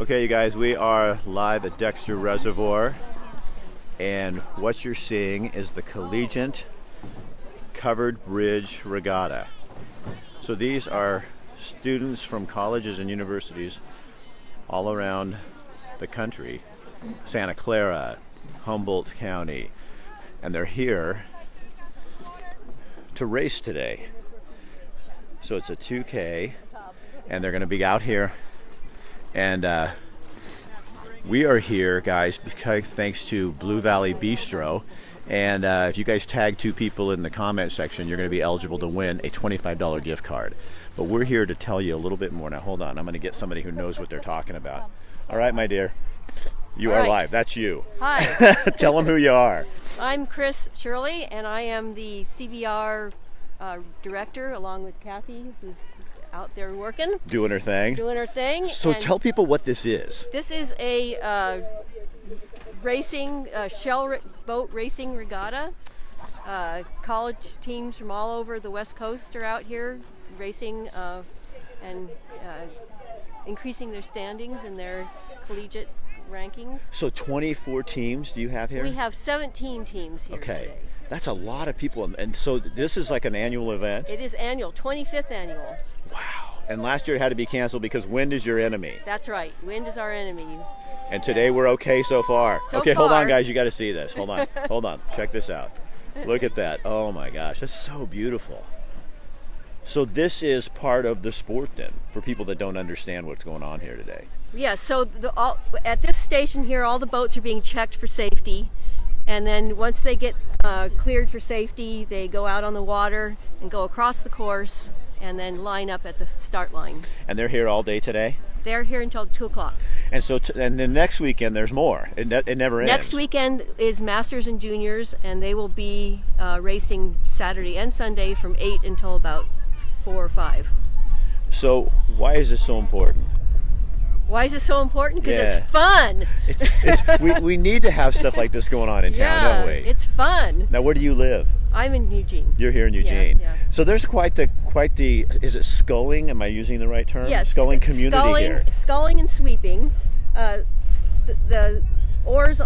Okay, you guys, we are live at Dexter Reservoir, and what you're seeing is the Colligiate Covered Bridge Regatta. So these are students from colleges and universities all around the country, Santa Clara, Humboldt County, and they're here to race today. So it's a 2K, and they're going to be out here. And we are here, guys, because thanks to Valley Bistro. And if you guys tag two people in the comment section, you're going to be eligible to win a $25 gift card. But we're here to tell you a little bit more. Now, hold on. I'm going to get somebody who knows what they're talking about. All right, my dear. You are live. That's you. Hi. Tell them who you are. I'm Chris Shirley, and I am the CBR director, along with Kathy, who's out there working. Doing her thing. So tell people what this is. This is a shell boat racing regatta. College teams from all over the West Coast are out here racing and increasing their standings in their collegiate rankings. So 24 teams do you have here? We have 17 teams here today. That's a lot of people. And so this is like an annual event? It is annual, 25th annual. Wow. And last year it had to be canceled because wind is your enemy. That's right. Wind is our enemy. And today we're okay so far. So hold on, guys. You got to see this. Hold on. Hold on. Check this out. Look at that. Oh, my gosh. That's so beautiful. So this is part of the sport then for people that don't understand what's going on here today. Yeah, so at this station here, all the boats are being checked for safety. And then once they get cleared for safety, they go out on the water and go across the course and then line up at the start line. And they're here all day today? They're here until 2 o'clock. And so, and then next weekend there's more. It never ends. Next weekend is Masters and Juniors, and they will be racing Saturday and Sunday from 8 until about 4 or 5. So why is this so important? Why is it so important? Because it's fun. We need to have stuff like this going on in town, don't we? It's fun. Now, where do you live? I'm in Eugene. You're here in Eugene. Yeah. So there's quite the. Is it sculling? Am I using the right term? Yes. Sculling community here. Sculling and sweeping. The oars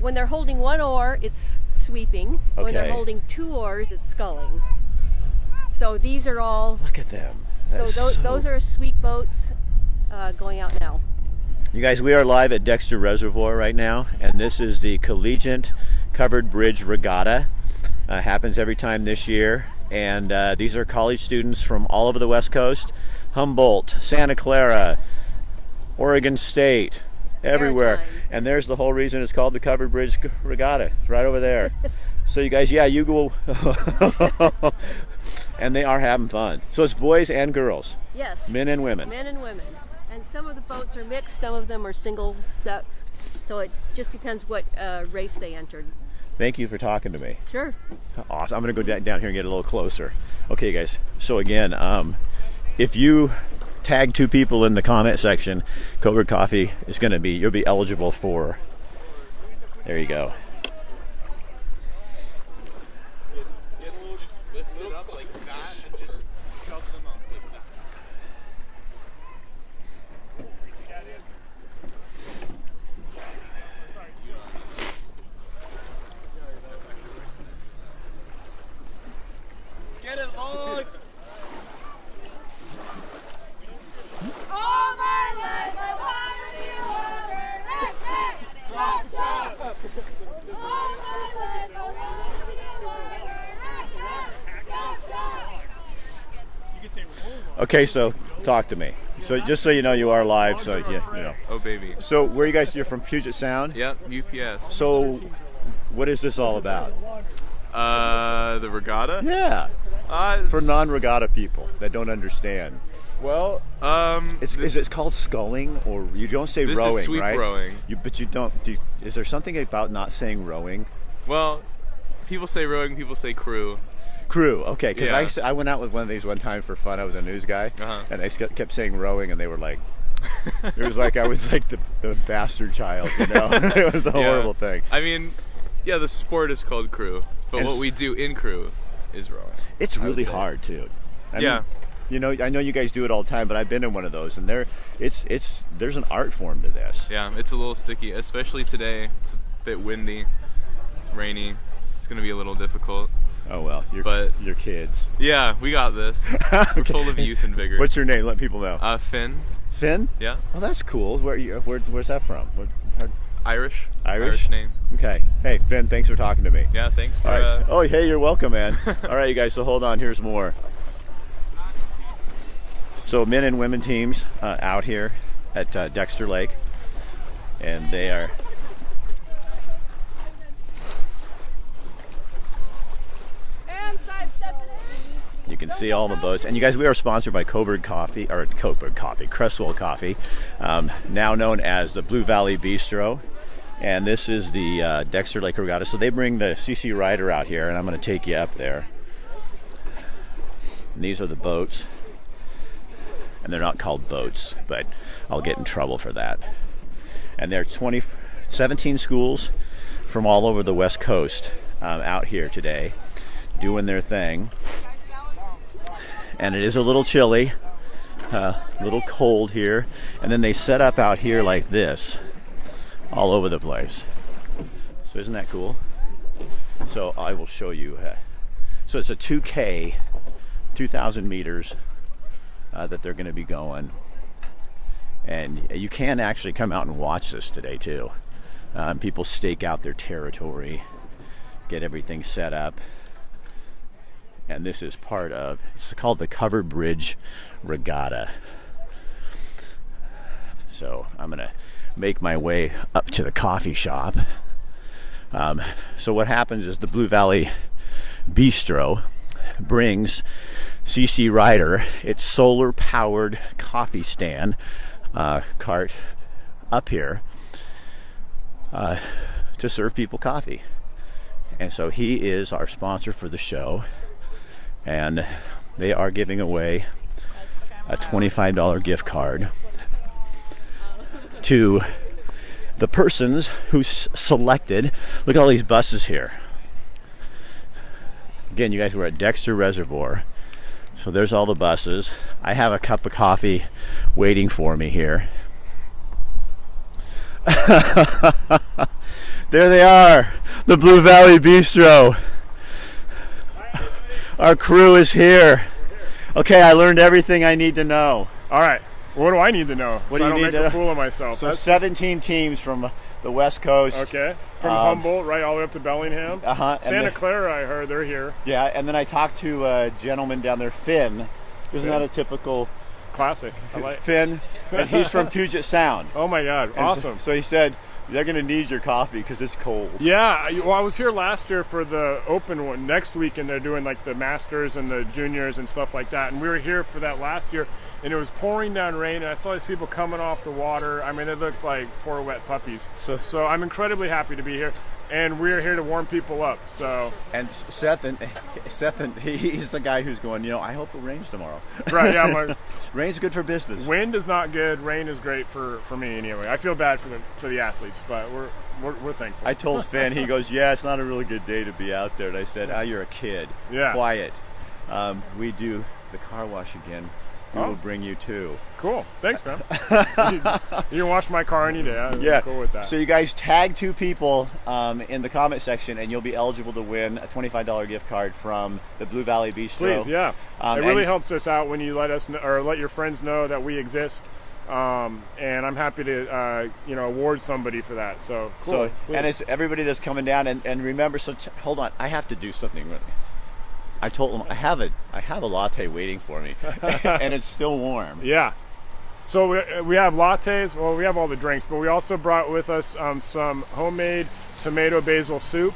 when they're holding one oar, it's sweeping. Okay. When they're holding 2 oars, it's sculling. So these are all. Look at them. Those are sweep boats. Going out now. You guys, we are live at Dexter Reservoir right now, and this is the Colligiate Covered Bridge Regatta. Happens every time this year, and these are college students from all over the West Coast, Humboldt, Santa Clara, Oregon State, everywhere. And there's the whole reason it's called the Covered Bridge Regatta. It's right over there. So you guys, you go. And they are having fun. So it's boys and girls. Yes. Men and women. Men and women. And some of the boats are mixed, some of them are single sex. So it just depends what race they entered. Thank you for talking to me. Sure. Awesome. I'm going to go down here and get a little closer. Okay, guys. So again, if you tag 2 people in the comment section, Covered Coffee is going to be, you'll be eligible for, there you go. Get it, logs! All my life I wanted to be a warrior. Rock, rock. All my life I wanted to be a warrior. Rock, rock. You can say Okay, so talk to me. So just so you know, you are live. So you know. Oh baby. So where are you guys? You're from Puget Sound. Yep. UPS. So what is this all about? The regatta. Yeah. For non-regatta people that don't understand. Well, is it called sculling, or you don't say this rowing, is sweep right? Rowing. But you don't. Is there something about not saying rowing? Well, people say rowing. People say crew. Crew, okay. Because I went out with one of these one time for fun. I was a news guy, and I kept saying rowing, and they were like, it was like I was like the bastard child, you know. It was a horrible thing. I mean, yeah, the sport is called crew, but what we do in crew is rowing. It's really hard too. I mean, You know, I know you guys do it all the time, but I've been in one of those, and there's an art form to this. Yeah, it's a little sticky, especially today. It's a bit windy. It's rainy. It's gonna be a little difficult. Oh well, you're kids. Yeah, we got this. We're full of youth and vigor. What's your name? Let people know. Finn. Finn? Yeah. Oh, that's cool. Where's that from? Irish. Irish name. Okay. Hey, Finn, thanks for talking to me. Yeah, thanks for. All right. Oh, hey, you're welcome, man. All right, you guys. So hold on. Here's more. So men and women teams out here at Dexter Lake, and they are. You can see all the boats, and you guys, we are sponsored by Covered Cresswell Coffee, now known as the Blue Valley Bistro, and this is the Dexter Lake Regatta. So they bring the CC Rider out here, and I'm going to take you up there. And these are the boats, and they're not called boats, but I'll get in trouble for that. And there are 17 schools from all over the West Coast out here today, doing their thing. And it is a little chilly, a little cold here, and then they set up out here like this all over the place. So isn't that cool? So I will show you. So it's a 2K, 2,000 meters that they're going to be going, and you can actually come out and watch this today too. People stake out their territory, get everything set up. And this is part of, it's called the Covered Bridge Regatta. So I'm gonna make my way up to the coffee shop. So what happens is the Blue Valley Bistro brings CC Rider, its solar powered coffee stand cart up here to serve people coffee. And so he is our sponsor for the show. And they are giving away a $25 gift card to the persons who selected. Look at all these buses here. Again, you guys were at Dexter Reservoir. So there's all the buses. I have a cup of coffee waiting for me here. There they are, the Blue Valley Bistro. Our crew is here. Okay, I learned everything I need to know. All right. What do I need to know? What do you I don't need make to a fool of myself. So 17 teams from the West Coast. Okay. From Humboldt right all the way up to Bellingham. Santa Clara, I heard they're here. Yeah, and then I talked to a gentleman down there, Finn. Isn't that a typical classic? I like Finn, and he's from Puget Sound. Oh my God! And awesome. So he said, they're going to need your coffee because it's cold. Yeah, well, I was here last year for the open one. Next week, and they're doing like the Masters and the Juniors and stuff like that. And we were here for that last year, and it was pouring down rain, and I saw these people coming off the water. I mean, they looked like poor wet puppies. So I'm incredibly happy to be here, and we're here to warm people up. So and Seth, he's the guy who's going, I hope it rains tomorrow. Right? Yeah, rain's good for business. Wind is not good. Rain is great for me anyway. I feel bad for the athletes, but we're thankful. I told Finn, he goes, yeah, it's not a really good day to be out there. And I said, you're a kid. Yeah. Quiet. We do the car wash again. We will bring you too. Cool. Thanks, man. You can wash my car any day. I'm cool with that. So you guys tag 2 people in the comment section, and you'll be eligible to win a $25 gift card from the Blue Valley Bistro. Please, yeah. It really helps us out when you let us know, or let your friends know that we exist. And I'm happy to award somebody for that. So cool. And it's everybody that's coming down, and remember. So hold on, I have to do something really. I told them I have a latte waiting for me, and it's still warm. Yeah. So we have lattes. Well, we have all the drinks, but we also brought with us some homemade tomato basil soup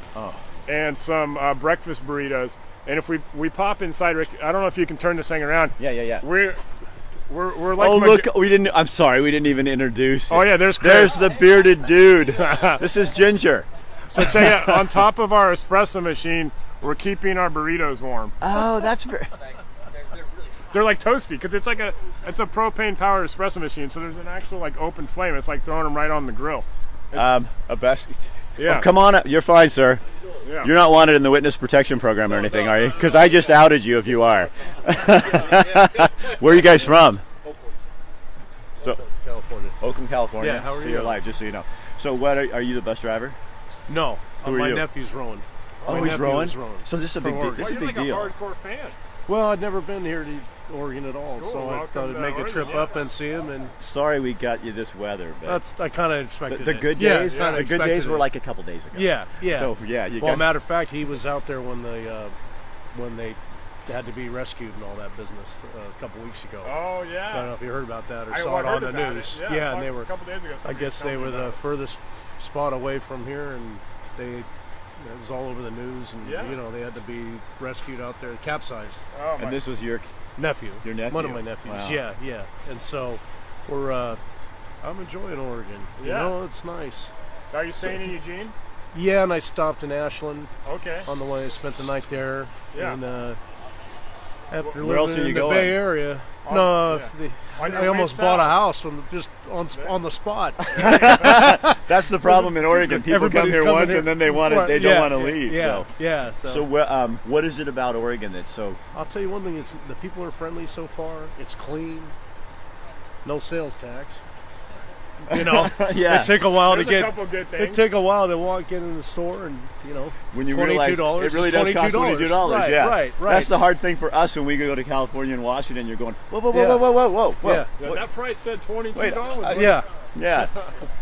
and some breakfast burritos. And if we pop inside, Rick, I don't know if you can turn this thing around. Yeah. We're like. Oh look, we didn't. I'm sorry, we didn't even introduce. Oh yeah, there's the bearded dude. This is Ginger. So check it out. On top of our espresso machine, we're keeping our burritos warm. Oh, that's very. They're like toasty because it's a propane powered espresso machine. So there's an actual like open flame. It's like throwing them right on the grill. Yeah. Oh, come on up. You're fine, sir. Yeah. You're not wanted in the witness protection program or anything, are you? Because I just outed you if you are. Where are you guys from? So, California. Oakland, California. Yeah, how are so you? You're live, just so you know. So, what are you the bus driver? No, Who are my you? nephew's rowing. Oh, My he's nephew rowing? is rowing. So this is a big For deal. Oregon. This is a You're big like deal. a hardcore fan. Well, I'd never been here to Oregon at all, Cool, so I welcome thought I'd to make a Oregon, trip yeah. up and see him. And Sorry we got you this weather, but I kind of expected the it. good Yeah, days, kinda the good expected days were it. like a couple days ago. Yeah, yeah. So yeah, you Well, got. matter of fact, he was out there when they had to be rescued and all that business a couple weeks ago. Oh I don't yeah. know if you heard about that or I saw it heard on the about news. it. Yeah, I saw and they it were. a couple days ago. I somebody guess they told me were about the it. furthest spot away from here, and it was all over the news, and Yeah. they had to be rescued out there, capsized. Oh, my. And this was your Nephew. Your nephew? One of my nephews. Wow. Yeah, yeah. And so we're I'm enjoying Oregon. Yeah. It's nice. Are you staying in Eugene? Yeah, and I stopped in Ashland Okay. on the way. I spent the night there. Yeah. And after Where else living are you in the going? Bay Area. On- No, yeah. On your I way almost bought a south. house just on the spot. That's the problem in Oregon. People come Everybody's here coming once here. and then they don't want to leave. Yeah, So, yeah. so what is it about Oregon that's so? I'll tell you one thing: it's the people are friendly so far. It's clean. No sales tax. Yeah. It take a while There's to a get. couple good It things. take a while to walk in the store, and When you realize $22 it really is does cost $22. Right, Yeah, right. That's the hard thing for us when we go to California and Washington. You're going whoa, whoa, whoa, Yeah. whoa, whoa, whoa, whoa, whoa. Yeah. Yeah, What- that price said $22. Wait, Yeah. yeah.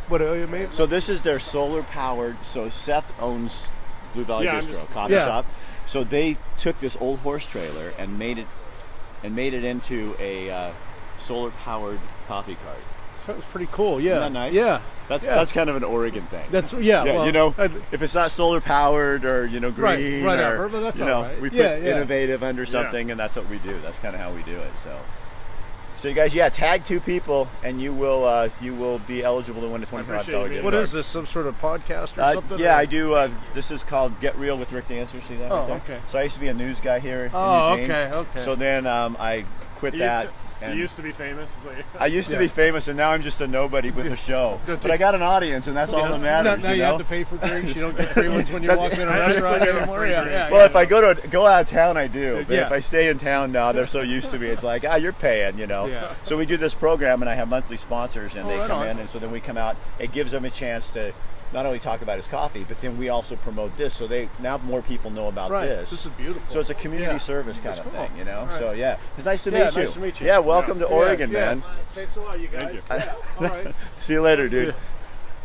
What you mean? So this is their solar powered. So Seth owns Blue Valley Yeah, I'm Bistro, just- coffee Yeah. shop. So they took this old horse trailer and made it into a solar powered coffee cart. That was pretty cool. Yeah. Isn't that nice? Yeah. That's Yeah. that's kind of an Oregon thing. That's yeah. Well, if it's not solar powered or green whatever, or but that's you know, all right. we put Yeah, yeah. innovative under something, and that's what we do. That's kind of how we do it. So you guys, tag 2 people, and you will be eligible to win a $25 appreciate you gift what card. is this? Some sort of podcast or something? Yeah, or? I do. This is called Get Real with Rick Dancer. See that? Oh, right there? okay. So I used to be a news guy here Oh, in Eugene. okay. So then I quit that. You used to be famous. I used to Yeah. be famous, and now I'm just a nobody with a show. Don't But I got an audience, and that's all that matters. Now you know? have to pay for drinks. You don't get free ones when you That's- walk in a I just restaurant look at anymore. free Yeah, drinks. yeah. Well, if I go out of town, I do. But Yeah. if I stay in town now, they're so used to me. It's like, you're paying, Yeah. So we do this program, and I have monthly sponsors, and they right come on. in, and so then we come out. It gives them a chance to not only talk about his coffee, but then we also promote this. So now more people know about Right. this. This is beautiful. So it's a community Yeah. service kind That's of cool. thing, Right. So it's nice to Yeah, meet you. nice to meet you. Yeah, welcome to Oregon, Yeah. man. Thanks a lot, you guys. Thank you. Yeah. All right. See you later, dude.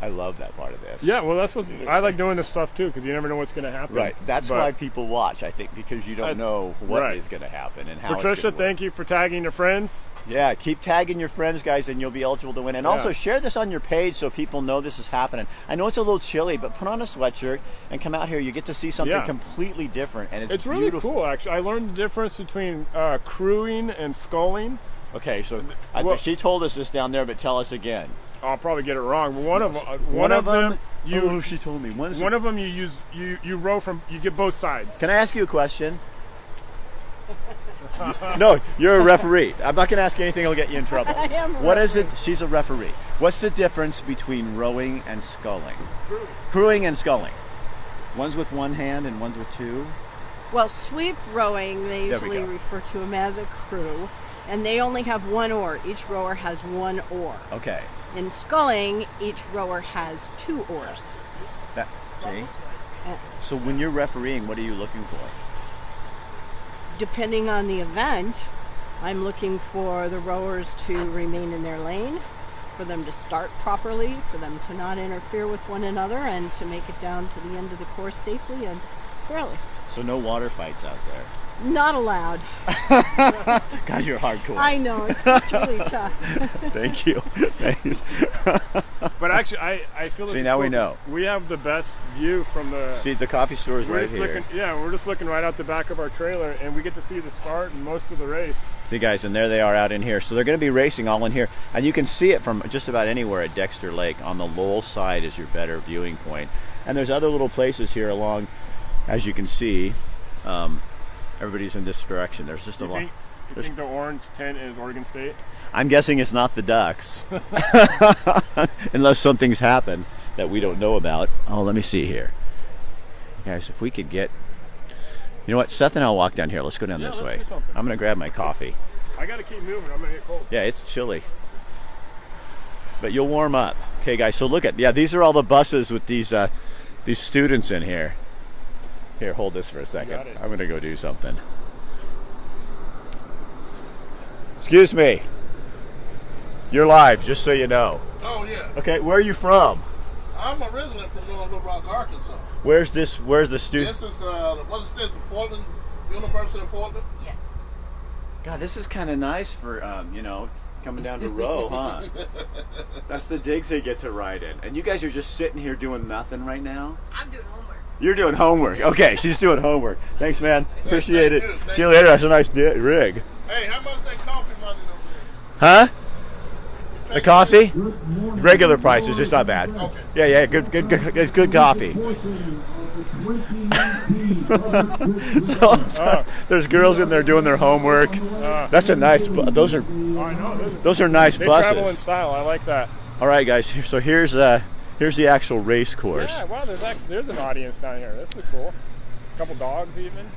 I love that part of this. Yeah, well, that's what I like doing this stuff too, because you never know what's going to happen. Right. That's But, why people watch, I think, because you don't know what right. is going to happen and how it's Patricia, gonna work. thank you for tagging your friends. Yeah, keep tagging your friends, guys, and you'll be eligible to win. And also share this on your page so people know this is happening. I know it's a little chilly, but put on a sweatshirt and come out here. You get to see something Yeah. completely different, and It's really beautiful. cool, actually. I learned the difference between crewing and sculling. Okay, so Well- she told us this down there, but tell us again. I'll probably get it wrong. But one of them, she told me. one of them you row from. You get both sides. Can I ask you a question? No, you're a referee. I'm not going to ask you anything that'll get you in trouble. I am a What is it? She's a referee. What's the difference between rowing and sculling? Crewing and sculling. One's with one hand and one's with two. Well, sweep rowing, they There we usually go. refer to them as a crew, and they only have one oar. Each rower has one oar. Okay. In sculling, each rower has 2 oars. See? So when you're refereeing, what are you looking for? Depending on the event, I'm looking for the rowers to remain in their lane, for them to start properly, for them to not interfere with one another, and to make it down to the end of the course safely and fairly. So no water fights out there. Not allowed. God, you're hardcore. I know, it's just really tough. Thank you. Thanks. But actually, I feel this See, is now cool we know. 'cause we have the best view from the. See, the coffee store is we're right just here. looking. Yeah, we're just looking right out the back of our trailer, and we get to see the start and most of the race. See, guys, and there they are out in here. So they're going to be racing all in here. And you can see it from just about anywhere at Dexter Lake. On the Lowell side is your better viewing point. And there's other little places here along, as you can see. Everybody's in this direction. There's just a lot. You think the orange tint is Oregon State? I'm guessing it's not the Ducks. Unless something's happened. that we don't know about. Oh, let me see here. Guys, if we could get... You know what? Seth and I'll walk down here. Let's go down this let's way. do something. I'm going to grab my coffee. I got to keep moving. I'm going to get cold. Yeah, it's chilly. But you'll warm up. Okay, guys, so look at... Yeah, these are all the buses with these students in here. Here, hold this for a second. Got it. I'm going to go do something. Excuse me. You're live, just so you know. Oh, yeah. Okay, where are you from? I'm a resident from Little Rock, Arkansas. Where's the student? This is, what is this, Portland, University of Portland? Yes. God, this is kind of nice for, coming down to row, huh? That's the digs they get to ride in. And you guys are just sitting here doing nothing right now? I'm doing homework. You're doing homework. Okay, she's doing homework. Thanks, man. Appreciate it. Thank See you you. later. That's a nice rig. Hey, how much that coffee money over Huh? there? The coffee? Regular prices. It's not bad. Okay. Yeah. Good. It's good coffee. So, there's girls in there doing their homework. That's a nice. Those are. I know. Those are nice They buses. travel in style. I like that. All right, guys. So here's the actual race course. Yeah, wow, there's an audience down here. This is cool. A couple dogs even.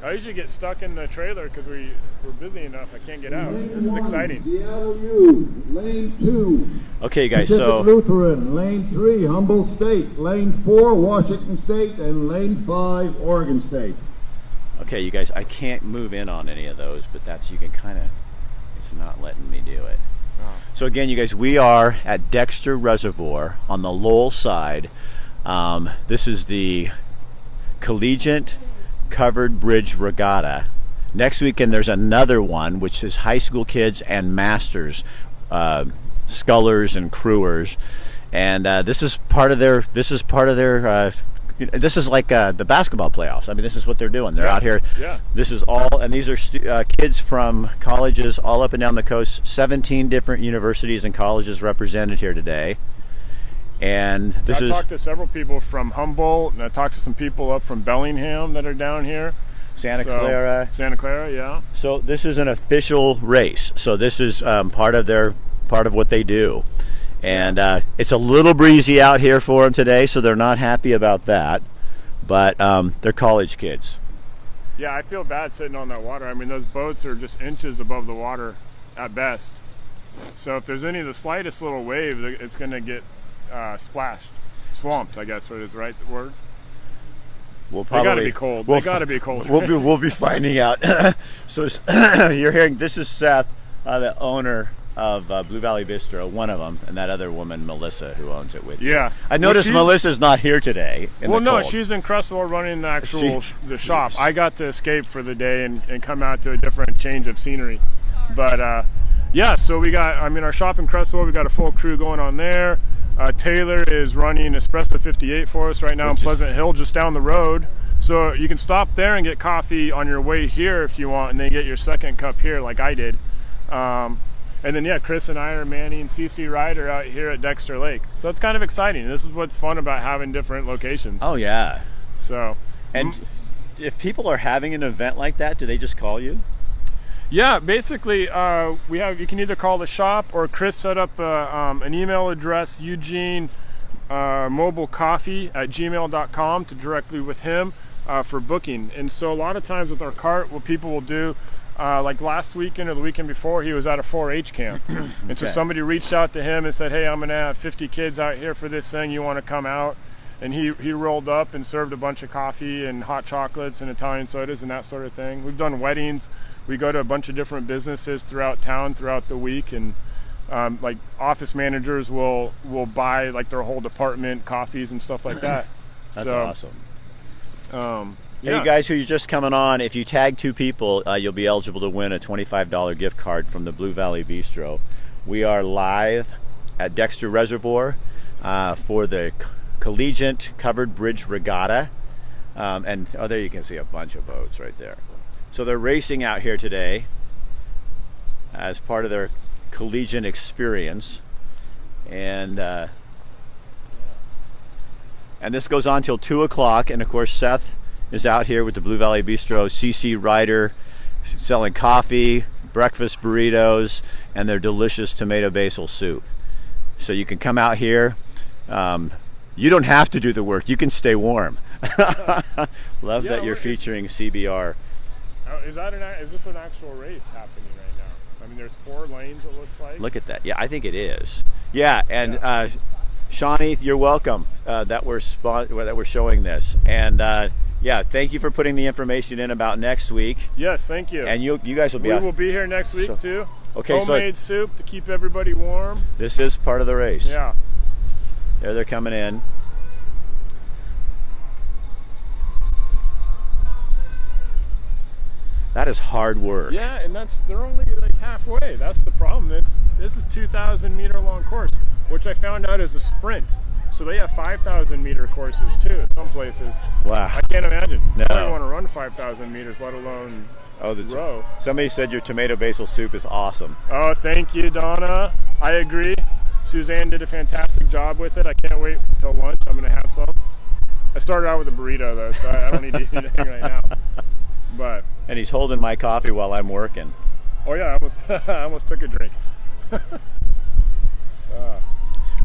I usually get stuck in the trailer because we're busy enough. I can't get out. This is exciting. Seattle U, lane 2. Okay, guys. Pacific So Lutheran, lane 3, Humboldt State, lane 4, Washington State, and lane 5, Oregon State. okay, you guys. I can't move in on any of those, but you can kind of. It's not letting me do it. So again, you guys, we are at Dexter Reservoir on the Lowell side. This is the Colligiate Covered Bridge Regatta. Next weekend there's another one which is high school kids and masters, scullers and crewers, and this is part of their. This is like the basketball playoffs. I mean, this is what they're doing. They're out here. Yeah. This is all, and these are kids from colleges all up and down the coast. 17 different universities and colleges represented here today. And I've talked to several people from Humboldt, and I talked to some people up from Bellingham that are down here. Santa Clara. Santa Clara, yeah. So this is an official race. So this is part of what they do. And it's a little breezy out here for them today, so they're not happy about that. But they're college kids. Yeah, I feel bad sitting on that water. I mean, those boats are just inches above the water at best. So if there's the slightest little wave, it's going to get splashed, swamped, I guess is right the word. We'll They got to be cold. They got to be cold. We'll be finding out. So you're hearing, this is Seth, the owner of Blue Valley Bistro, one of them, and that other woman, Melissa, who owns it with you. Yeah. I noticed Melissa's not here today. No, she's in Crestwell running the actual the shop. I got to escape for the day and come out to a different change of scenery. But yeah, so we got, our shop in Crestwell, we got a full crew going on there. Taylor is running Espresso 58 for us right now in Pleasant Hill, just down the road. So you can stop there and get coffee on your way here if you want, and then get your second cup here like I did. And then, yeah, Chris and I are manning CC Ryder out here at Dexter Lake. So it's kind of exciting. This is what's fun about having different locations. Oh, yeah. So. And if people are having an event like that, do they just call you? Yeah, basically, you can either call the shop or Chris set up an email address, EugeneMobileCoffee@gmail.com, to directly with him for booking. And so a lot of times with our cart, what people will do, like last weekend or the weekend before, he was at a 4-H camp. And so somebody reached out to him and said, hey, I'm going to have 50 kids out here for this thing. You want to come out? And he rolled up and served a bunch of coffee and hot chocolates and Italian sodas and that sort of thing. We've done weddings. We go to a bunch of different businesses throughout town throughout the week, and like office managers will buy like their whole department coffees and stuff like that. That's awesome. Yeah. Hey, you guys who are just coming on, if you tag 2 people, you'll be eligible to win a $25 gift card from the Blue Valley Bistro. We are live at Dexter Reservoir for the Colligiate Covered Bridge Regatta. And there you can see a bunch of boats right there. So they're racing out here today as part of their collegiate experience. And this goes on till 2 o'clock. And of course, Seth is out here with the Blue Valley Bistro, CC Ryder, selling coffee, breakfast burritos and their delicious tomato basil soup. So you can come out here. You don't have to do the work. You can stay warm. Love that you're featuring CBR. Is this an actual race happening right now? I mean, there's 4 lanes, it looks like. Look at that. Yeah, I think it is. Yeah, and Shawnee, you're welcome that we're showing this. And yeah, thank you for putting the information in about next week. Yes, thank you. And you guys will be. We will be here next week too. Okay, homemade soup to keep everybody warm. This is part of the race. Yeah. There they're coming in. That is hard work. Yeah, and they're only like halfway. That's the problem. This is 2,000 meter long course, which I found out is a sprint. So they have 5,000 meter courses too at some places. Wow. I can't imagine. No. I don't want to run 5,000 meters, let alone row. Somebody said your tomato basil soup is awesome. Oh, thank you, Donna. I agree. Suzanne did a fantastic job with it. I can't wait until lunch. I'm going to have some. I started out with a burrito though, so I don't need to eat anything right now. But and he's holding my coffee while I'm working. Oh yeah, I almost took a drink.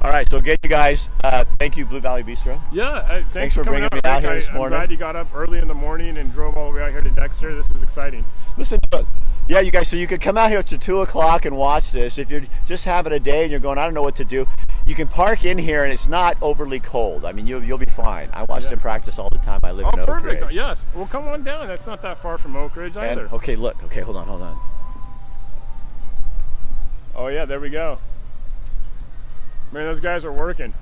All right, so again, you guys, thank you, Blue Valley Bistro. Yeah, thanks for bringing me out here this morning. I'm glad you got up early in the morning and drove all the way out here to Dexter. This is exciting. Listen to it. Yeah, you guys, so you could come out here to 2 o'clock and watch this. If you're just having a day and you're going, I don't know what to do, you can park in here and it's not overly cold. I mean, you'll be fine. I watch them practice all the time. I live in Oak perfect. Ridge. Yes. Well, come on down. That's not that far from Oak Ridge either. And, okay, look. Okay, hold on. Oh yeah, there we go. Man, those guys are working.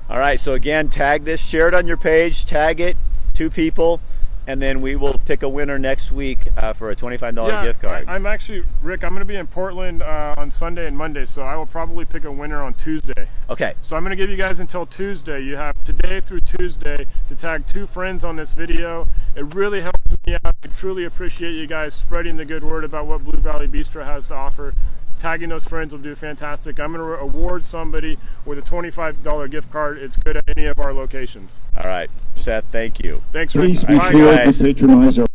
All right, so again, tag this, share it on your page, tag it, 2 people, and then we will pick a winner next week for a $25 gift card. I'm actually, Rick, I'm going to be in Portland on Sunday and Monday, so I will probably pick a winner on Tuesday. Okay. So I'm going to give you guys until Tuesday. You have today through Tuesday to tag 2 friends on this video. It really helps me out. I truly appreciate you guys spreading the good word about what Blue Valley Bistro has to offer. Tagging those friends will do fantastic. I'm going to award somebody with a $25 gift card. It's good at any of our locations. All right, Seth, thank you. Thanks, Rick. Please be sure to patronize our